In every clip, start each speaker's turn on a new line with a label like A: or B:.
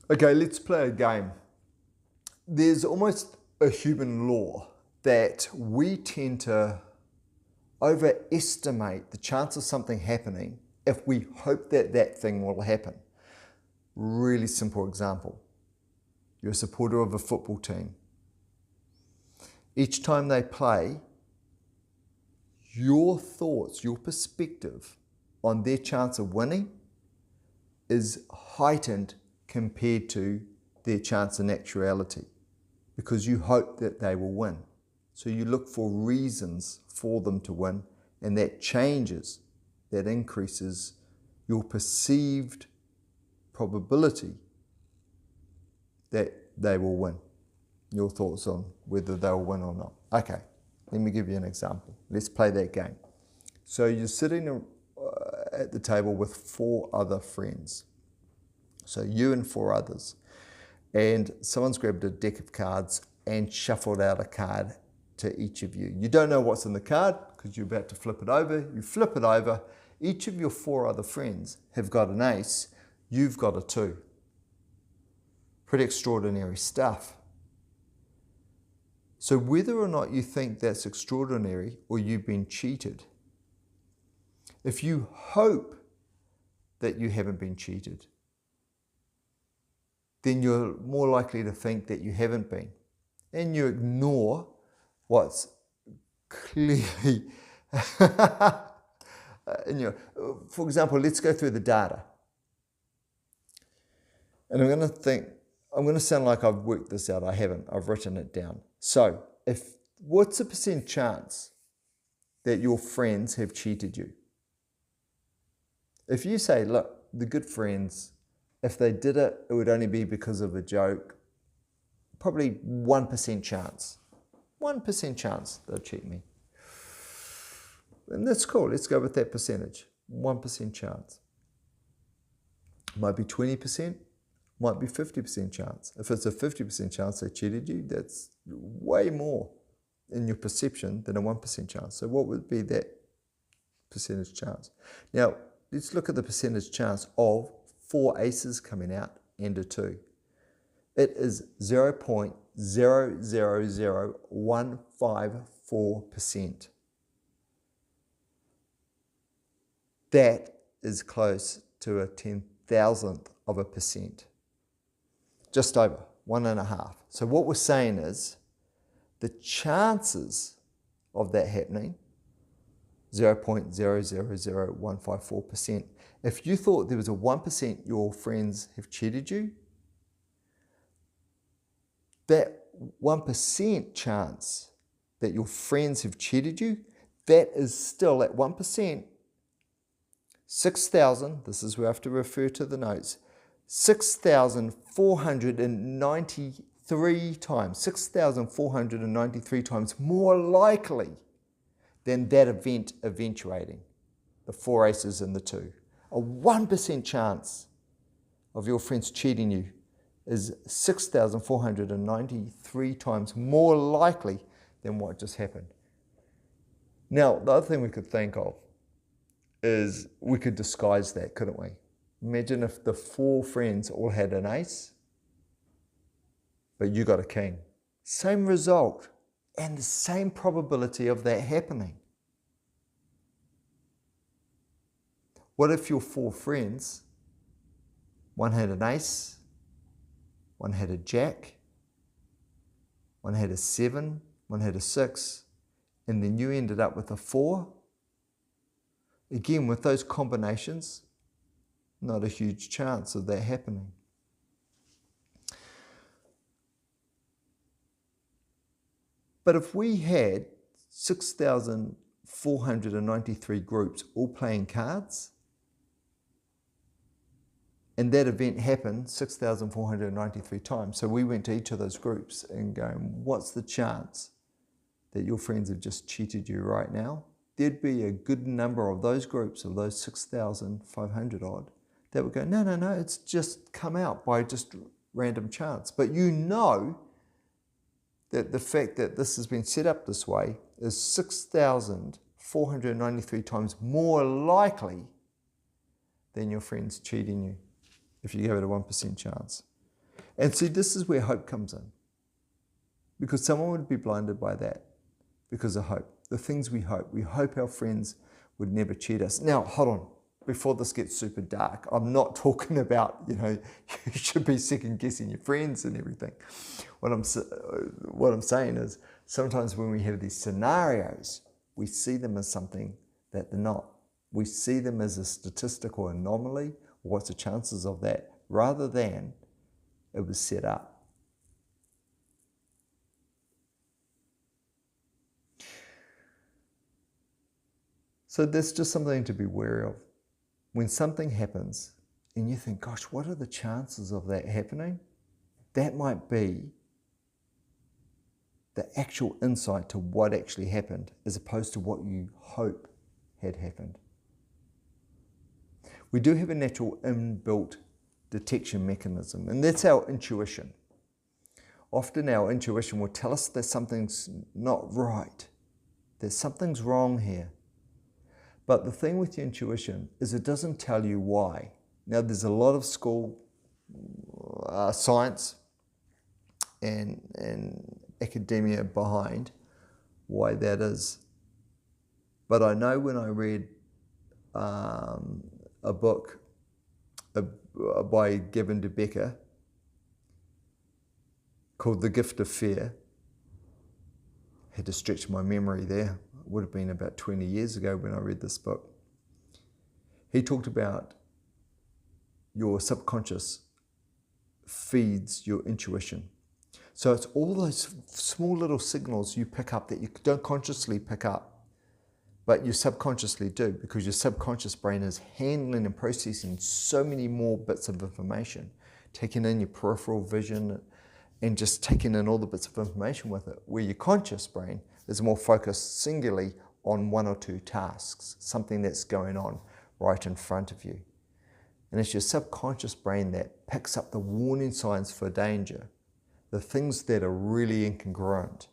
A: Okay, let's play a game. There's almost a human law that we tend to overestimate the chance of something happening if we hope that that thing will happen. Really simple example. You're a supporter of a football team. Each time they play, your thoughts, your perspective on their chance of winning is heightened compared to their chance in actuality, because you hope that they will win. So you look for reasons for them to win, and that changes, that increases your perceived probability that they will win. Your thoughts on whether they'll win or not. Okay, let me give you an example. Let's play that game. So you're sitting at the table with 4 other friends. So you and 4 others. And someone's grabbed a deck of cards and shuffled out a card to each of you. You don't know what's in the card because you're about to flip it over. You flip it over. Each of your 4 other friends have got an ace. You've got a 2. Pretty extraordinary stuff. So whether or not you think that's extraordinary or you've been cheated, if you hope that you haven't been cheated, then you're more likely to think that you haven't been. And you ignore what's clearly, for example, let's go through the data. And I'm going to sound like I've worked this out. I haven't. I've written it down. So, what's the % chance that your friends have cheated you? If you say, look, the good friends, if they did it, it would only be because of a joke, probably 1% chance. 1% chance they'll cheat me. And that's cool. Let's go with that percentage. 1% chance. Might be 20%. Might be 50% chance. If it's a 50% chance they cheated you, that's way more in your perception than a 1% chance. So what would be that percentage chance? Now, let's look at the percentage chance of 4 aces coming out and a 2. It is 0.000154%. That is close to a 10,000th of a percent. Just over 1.5. So what we're saying is the chances of that happening, 0.000154%. If you thought there was a 1% your friends have cheated you, that 1% chance that your friends have cheated you, that is still at 1%, 6,000, this is where I have to refer to the notes, 6,493 times, 6,493 times more likely than that event eventuating, the 4 aces and the 2. A 1% chance of your friends cheating you is 6,493 times more likely than what just happened. Now, the other thing we could think of is we could disguise that, couldn't we? Imagine if the 4 friends all had an ace, but you got a king. Same result and the same probability of that happening. What if your 4 friends, one had an ace, one had a jack, one had a 7, one had a 6, and then you ended up with a 4? Again, with those combinations, not a huge chance of that happening. But if we had 6,493 groups all playing cards, and that event happened 6,493 times, so we went to each of those groups and going, what's the chance that your friends have just cheated you right now? There'd be a good number of those groups, of those 6,500 odd, that would go, no, it's just come out by just random chance. But you know that the fact that this has been set up this way is 6,493 times more likely than your friends cheating you if you give it a 1% chance. And see, this is where hope comes in. Because someone would be blinded by that because of hope. The things we hope our friends would never cheat us. Now, hold on, before this gets super dark, I'm not talking about, you should be second guessing your friends and everything. What I'm saying is, sometimes when we have these scenarios, we see them as something that they're not. We see them as a statistical anomaly. What's the chances of that? Rather than it was set up. So that's just something to be wary of. When something happens and you think, gosh, what are the chances of that happening? That might be the actual insight to what actually happened as opposed to what you hope had happened. We do have a natural inbuilt detection mechanism, and that's our intuition. Often our intuition will tell us that something's not right, that something's wrong here. But the thing with your intuition is it doesn't tell you why. Now, there's a lot of school science and academia behind why that is. But I know when I read a book by Gavin de Becker called The Gift of Fear, had to stretch my memory there. It would have been about 20 years ago when I read this book. He talked about your subconscious feeds your intuition. So it's all those small little signals you pick up that you don't consciously pick up, but you subconsciously do, because your subconscious brain is handling and processing so many more bits of information, taking in your peripheral vision and just taking in all the bits of information with it, where your conscious brain is more focused singularly on one or two tasks, something that's going on right in front of you. And it's your subconscious brain that picks up the warning signs for danger, the things that are really incongruent.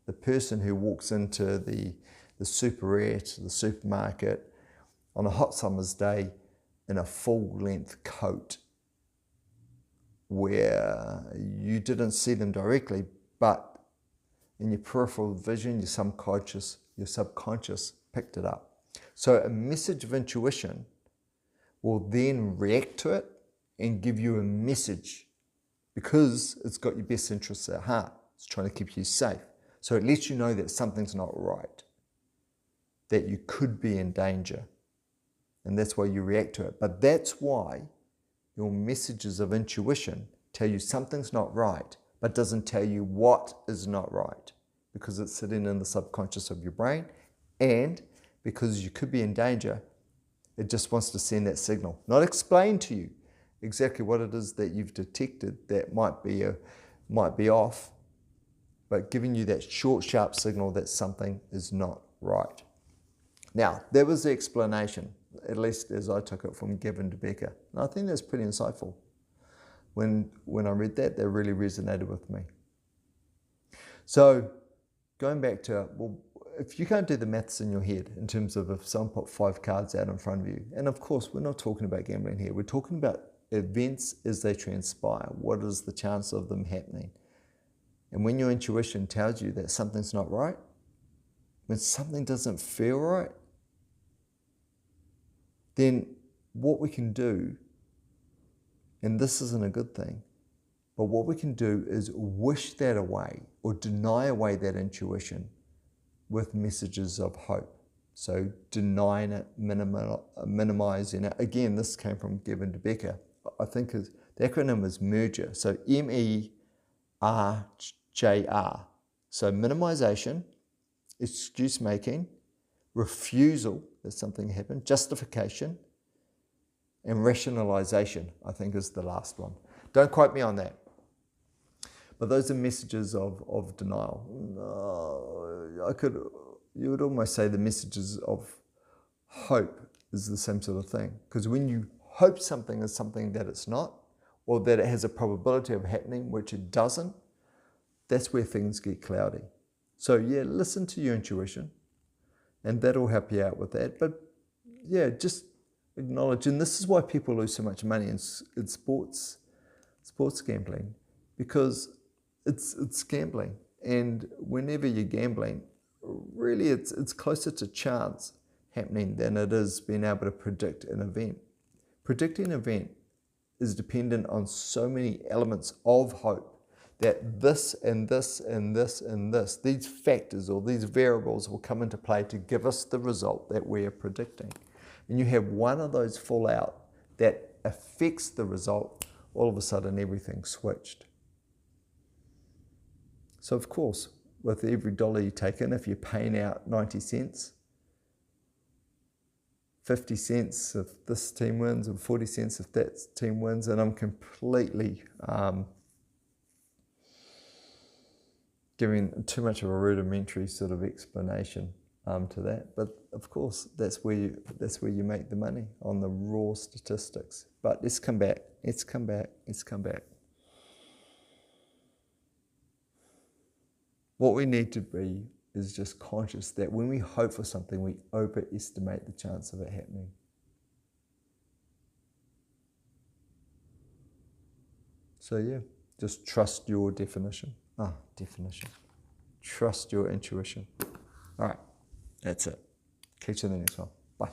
A: The person who walks into the superette, the supermarket, on a hot summer's day in a full-length coat, where you didn't see them directly, but in your peripheral vision, your subconscious picked it up. So a message of intuition will then react to it and give you a message, because it's got your best interests at heart. It's trying to keep you safe. So it lets you know that something's not right, that you could be in danger. And that's why you react to it. But that's why your messages of intuition tell you something's not right, but doesn't tell you what is not right, because it's sitting in the subconscious of your brain, and because you could be in danger, it just wants to send that signal, not explain to you exactly what it is that you've detected that might be off, but giving you that short, sharp signal that something is not right. Now, that was the explanation, at least as I took it from Gavin de Becker. And I think that's pretty insightful. When I read that, that really resonated with me. So, going back to, well, if you can't do the maths in your head in terms of if someone put 5 cards out in front of you, and of course, we're not talking about gambling here, we're talking about events as they transpire. What is the chance of them happening? And when your intuition tells you that something's not right, when something doesn't feel right, then what we can do, and this isn't a good thing, but what we can do is wish that away or deny away that intuition with messages of hope. So denying it, minimizing it. Again, this came from Gavin de Becker. I think the acronym is MERJR. So MERJR. So minimization, excuse making, refusal that something happened, justification, and rationalization, I think, is the last one. Don't quote me on that. But those are messages of denial. You would almost say the messages of hope is the same sort of thing. Because when you hope something is something that it's not, or that it has a probability of happening, which it doesn't, that's where things get cloudy. So yeah, listen to your intuition, and that'll help you out with that. But yeah, just acknowledge, and this is why people lose so much money in sports gambling, because it's gambling. And whenever you're gambling, really it's closer to chance happening than it is being able to predict an event. Predicting an event is dependent on so many elements of hope that this and this and this and this, these factors or these variables will come into play to give us the result that we are predicting. And you have one of those fall out that affects the result, all of a sudden everything's switched. So of course, with every dollar you take in, if you're paying out 90 cents, 50 cents if this team wins, and 40 cents if that team wins, and I'm completely giving too much of a rudimentary sort of explanation to that. But of course, that's where you make the money, on the raw statistics. But let's come back. What we need to be is just conscious that when we hope for something, we overestimate the chance of it happening. So yeah, just trust your definition. Trust your intuition. All right, that's it. Catch you in the next one. Bye.